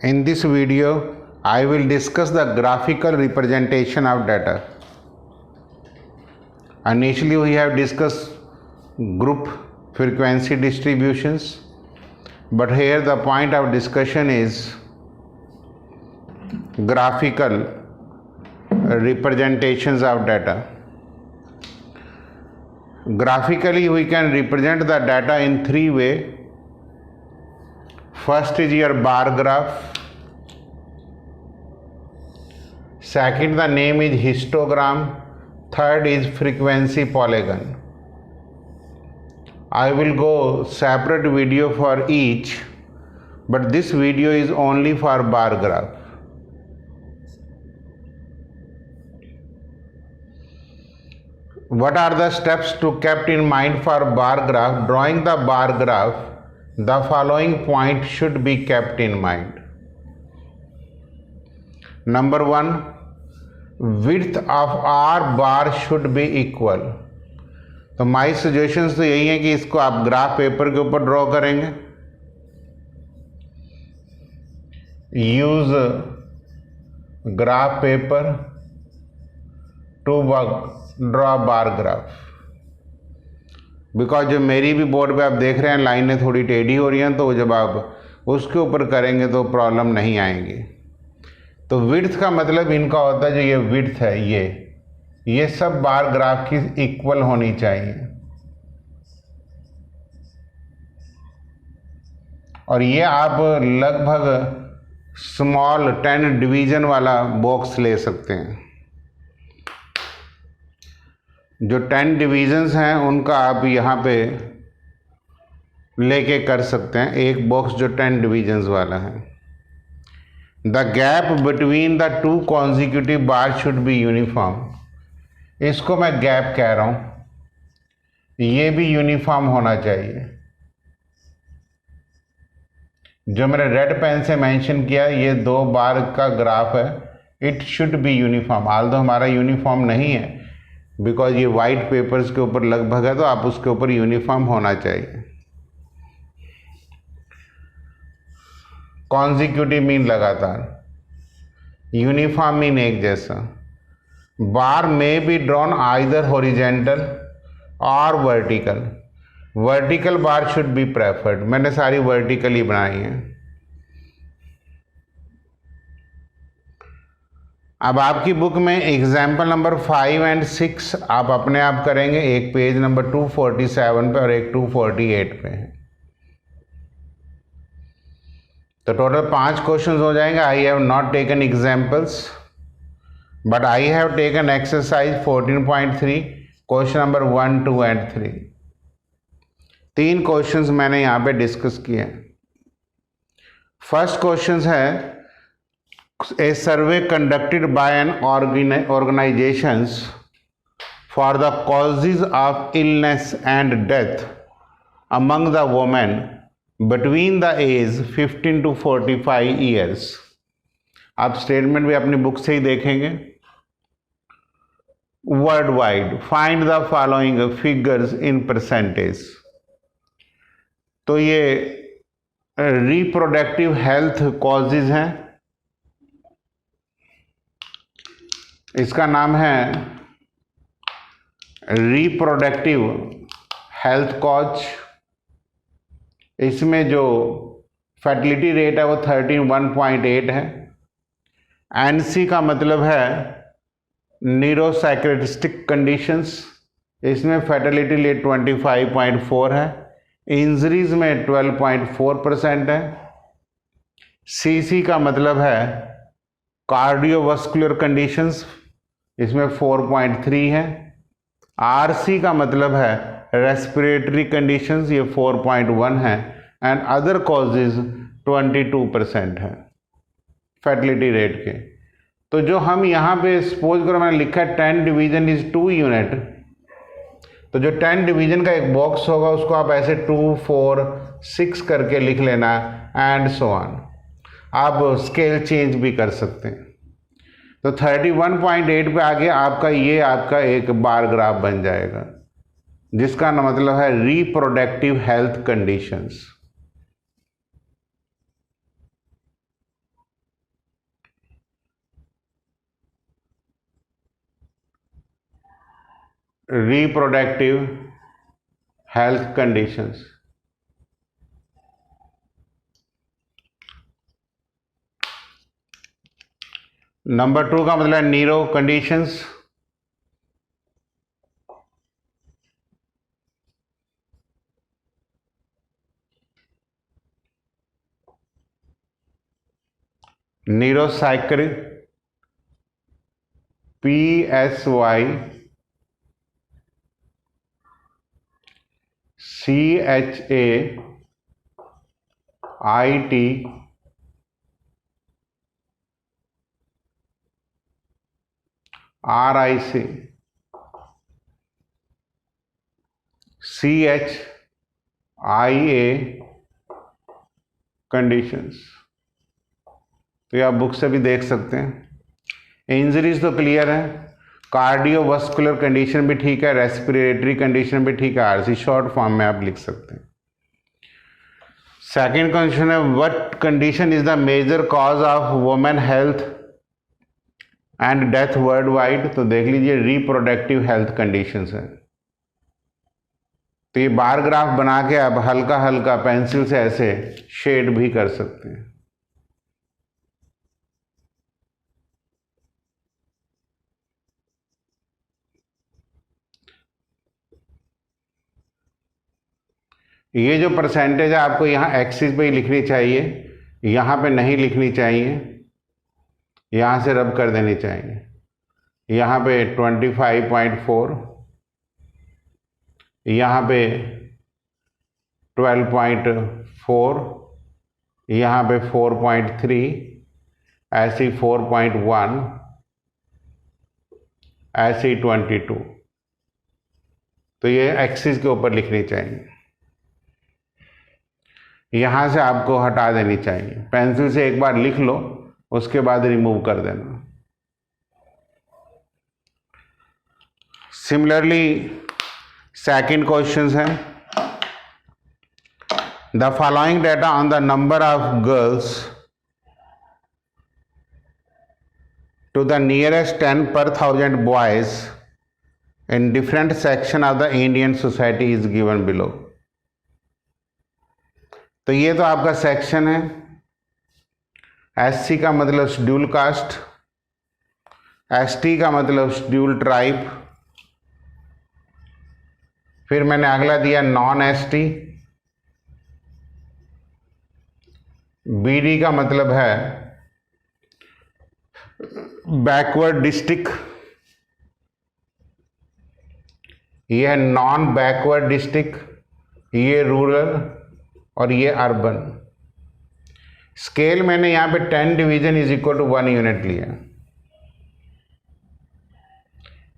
In this video, I will discuss the graphical representation of data. Initially, we have discussed group frequency distributions, but here the point of discussion is graphical representations of data. Graphically, we can represent the data in three ways. First is your bar graph. Second, the name is histogram. Third is frequency polygon. I will go separate video for each, but this video is only for bar graph. What are the steps to kept in mind for bar graph? Drawing the bar graph, the following point should be kept in mind. Number one, width of R bar should be equal. तो माई suggestions तो यही है कि इसको आप graph paper के ऊपर draw करेंगे. Use graph paper two draw bar graph. Because जो मेरी भी बोर्ड पे आप देख रहे हैं लाइनें थोड़ी टेढ़ी हो रही हैं, तो जब आप उसके ऊपर करेंगे तो प्रॉब्लम नहीं आएंगी. तो विड्थ का मतलब इनका होता है, जो ये विड्थ है ये सब बार ग्राफ की इक्वल होनी चाहिए. और ये आप लगभग स्मॉल 10 डिवीजन वाला बॉक्स ले सकते हैं. जो 10 डिवीजन्स हैं उनका आप यहाँ पे लेके कर सकते हैं. एक बॉक्स जो 10 डिवीजन्स वाला है. The gap between the two consecutive bar should be uniform. इसको मैं गैप कह रहा हूं, ये भी यूनिफॉर्म होना चाहिए. जो मैंने रेड पेन से मेंशन किया, ये 2 बार का ग्राफ है. It should be uniform. Although हमारा यूनिफॉर्म नहीं है, बिकॉज ये वाइट पेपर्स के ऊपर लगभग है, तो आप उसके ऊपर यूनिफॉर्म होना चाहिए. कॉन्जिक्यूटिव मीन लगातार, यूनिफॉर्म मीन एक जैसा. बार may be drawn either horizontal और vertical. Vertical bar should be preferred. मैंने सारी वर्टिकल ही बनाई हैं. अब आपकी बुक में एग्जाम्पल नंबर 5 और 6 आप अपने आप करेंगे. एक पेज नंबर 247 पे और एक 248 पे है. तो टोटल 5 क्वेश्चंस हो जाएंगे. I have not taken examples, but I have taken exercise 14.3 question number 1, 2 and 3. 3 questions मैंने यहाँ पे डिस्कस किए हैं. फर्स्ट क्वेश्चन है, a survey conducted by an organisations for the causes of illness and death among the women between the age 15 to 45 years. आप statement भी अपनी book से ही देखेंगे. World wide find the following figures in percentage. तो ये reproductive health causes हैं. इसका नाम है रिप्रोडक्टिव हेल्थ कॉज. इसमें जो फर्टिलिटी रेट है वो 13.1.8 है. एनसी का मतलब है न्यूरोसाइक्रेटिस्टिक कंडीशंस. इसमें फर्टिलिटी रेट 25.4 है. इंजरीज में 12.4% है. सीसी का मतलब है कार्डियोवास्कुलर कंडीशंस. इसमें 4.3 है. आरसी का मतलब है रेस्पिरेटरी कंडीशंस. ये 4.1 है. एंड अदर कॉजेज 22% है फर्टिलिटी रेट के. तो जो हम यहाँ पे सपोज करो मैंने लिखा है 10 डिवीजन इज 2 यूनिट. तो जो 10 डिवीजन का एक बॉक्स होगा उसको आप ऐसे 2, 4, 6 करके लिख लेना एंड सो ऑन. आप स्केल चेंज भी कर सकते हैं. तो 31.8 पे आगे आपका एक बार ग्राफ बन जाएगा, जिसका मतलब है reproductive health conditions. reproductive health conditions. Number 2 का मतलब न्यूरो कंडीशंस। न्यूरोसाइक्री CHIA conditions. तो ये आप बुक से भी देख सकते हैं। इंजरीज तो क्लियर है, कार्डियोवास्कुलर कंडीशन भी ठीक है, रेस्पिरेटरी कंडीशन भी ठीक है, आरसी शॉर्ट फॉर्म में आप लिख सकते हैं। सेकेंड क्वेश्चन है, what condition is the major cause of women health and death worldwide. तो देख लीजिए रिप्रोडक्टिव हेल्थ कंडीशंस है। तो ये बार ग्राफ बना के आप हल्का हल्का पेंसिल से ऐसे शेड भी कर सकते हैं। ये जो परसेंटेज है आपको यहाँ एक्सिस पे ही लिखनी चाहिए, यहाँ पे नहीं लिखनी चाहिए, यहाँ से रब कर देनी चाहिए। यहाँ पे 25.4, यहाँ पे 12.4, यहाँ पे 4.3, ऐसी 4.1, ऐसी 22। तो ये एक्सिस के ऊपर लिखनी चाहिए, यहाँ से आपको हटा देनी चाहिए। पेंसिल से एक बार लिख लो, उसके बाद रिमूव कर देना। सिमिलरली सेकंड क्वेश्चन है, the following data on the number of girls to the nearest 10 per 1000 boys in different section of the Indian society is given below. तो ये तो आपका सेक्शन है। एससी का मतलब शेड्यूल कास्ट, एसटी का मतलब शेड्यूल ट्राइब, फिर मैंने अगला दिया नॉन एसटी, बीडी का मतलब है बैकवर्ड डिस्ट्रिक्ट, ये है नॉन बैकवर्ड डिस्ट्रिक्ट, ये रूरल और ये अर्बन। स्केल मैंने यहाँ पे 10 division is equal to 1 unit लिया।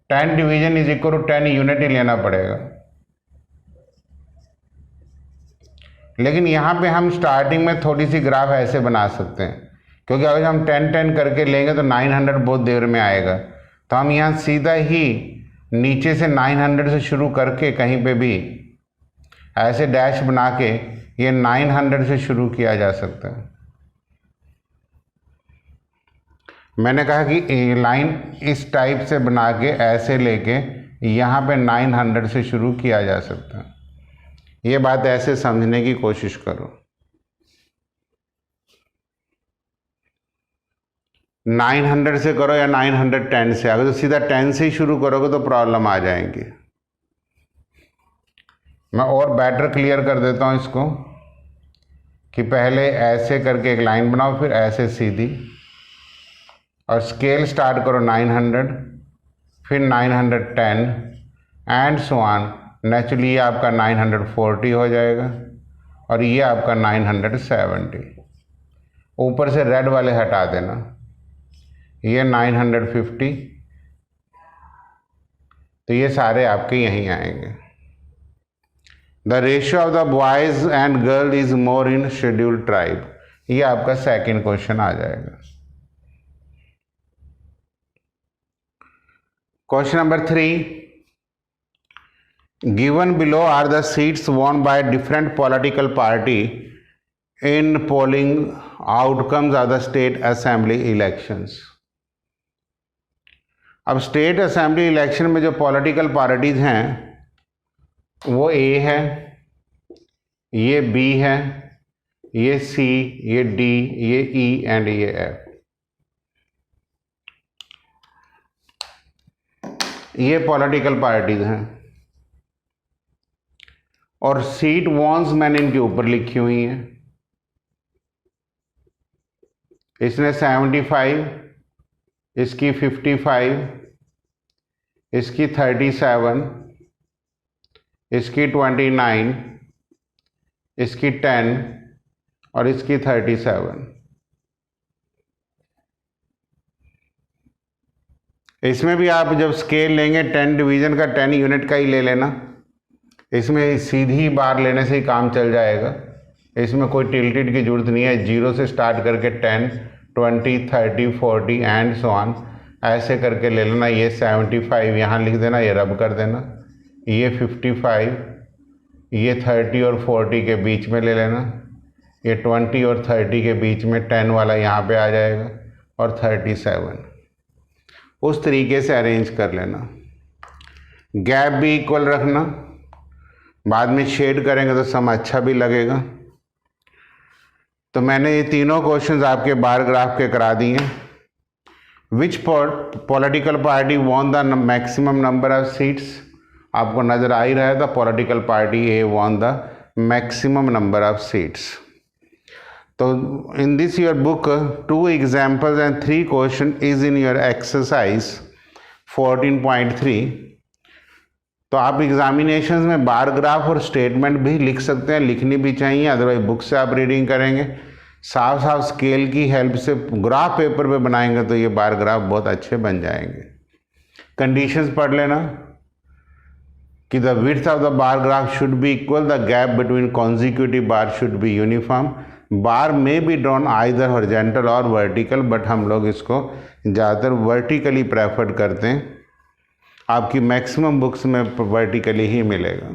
10 division is equal to 10 unit ही लेना पड़ेगा। लेकिन यहाँ पे हम स्टार्टिंग में थोड़ी सी ग्राफ ऐसे बना सकते हैं, क्योंकि अगर हम 10-10 करके लेंगे तो 900 बहुत देर में आएगा। तो हम यहाँ सीधा ही नीचे से 900 से शुरू करके कहीं पे भी ऐसे डैश बना के ये 900 से शुरू किया जा सकता है। मैंने कहा कि लाइन इस टाइप से बना के ऐसे लेके यहाँ पे 900 से शुरू किया जा सकता है। ये बात ऐसे समझने की कोशिश करो। 900 से करो या 910 से, अगर तो सीधा 10 से ही शुरू करोगे तो प्रॉब्लम आ जाएंगी। मैं और बेटर क्लियर कर देता हूँ इसको कि पहले ऐसे करके एक लाइन बनाओ, फिर ऐसे सीधी, और स्केल स्टार्ट करो 900, फिर 910 एंड सो ऑन। नेचुरली ये आपका 940 हो जाएगा और ये आपका 970। ऊपर से रेड वाले हटा देना, ये 950। तो ये सारे आपके यहीं आएंगे। The ratio of the boys and girl is more in schedule tribe. ये आपका सेकंड क्वेश्चन आ जाएगा। Question number 3, given below are the seats won by different political party in polling outcomes of the state assembly elections। अब state assembly election में जो political parties हैं वो ए है, ये बी है, ये सी, ये डी, ये ई एंड ये एफ। ये पॉलिटिकल पार्टीज हैं और सीट वॉन्स मैंने इनके ऊपर लिखी हुई हैं। इसने 75, इसकी 55, इसकी 37, इसकी 29, इसकी 10 और इसकी 37। इसमें भी आप जब स्केल लेंगे 10 डिवीज़न का 10 यूनिट का ही ले लेना। इसमें सीधी बार लेने से ही काम चल जाएगा। इसमें कोई टिल्टेड की जरूरत नहीं है। 0 से स्टार्ट करके 10, 20, 30, 40 एंड सो ऑन ऐसे करके ले लेना। ये 75 यहाँ लिख देना, ये रब कर देना। ये 55, ये 30 और 40 के बीच में ले लेना। ये 20 और 30 के बीच में 10 वाला यहाँ पे आ जाएगा और 37। उस तरीके से अरेंज कर लेना। गैप भी इक्वल रखना, बाद में शेड करेंगे तो सम अच्छा भी लगेगा। तो मैंने ये तीनों क्वेश्चंस आपके बार ग्राफ के करा दिए। Which political party won the maximum number of seats, आपको नजर आ ही रहा था। Political party A won the maximum number of seats. तो in this your book 2 examples and 3 question is in your exercise 14.3। तो आप एग्जामिनेशंस में बार ग्राफ और स्टेटमेंट भी लिख सकते हैं, लिखनी भी चाहिए, अदरवाइज बुक से आप रीडिंग करेंगे। साफ साफ स्केल की हेल्प से ग्राफ पेपर पे बनाएंगे तो ये बार ग्राफ बहुत अच्छे बन जाएंगे। कंडीशंस पढ़ लेना कि the width of the bar graph should be equal, the gap between consecutive bar should be uniform, bar may be drawn either horizontal or vertical, but हम लोग इसको ज़्यादातर वर्टिकली प्रेफर करते हैं। आपकी मैक्सिमम बुक्स में वर्टिकली ही मिलेगा।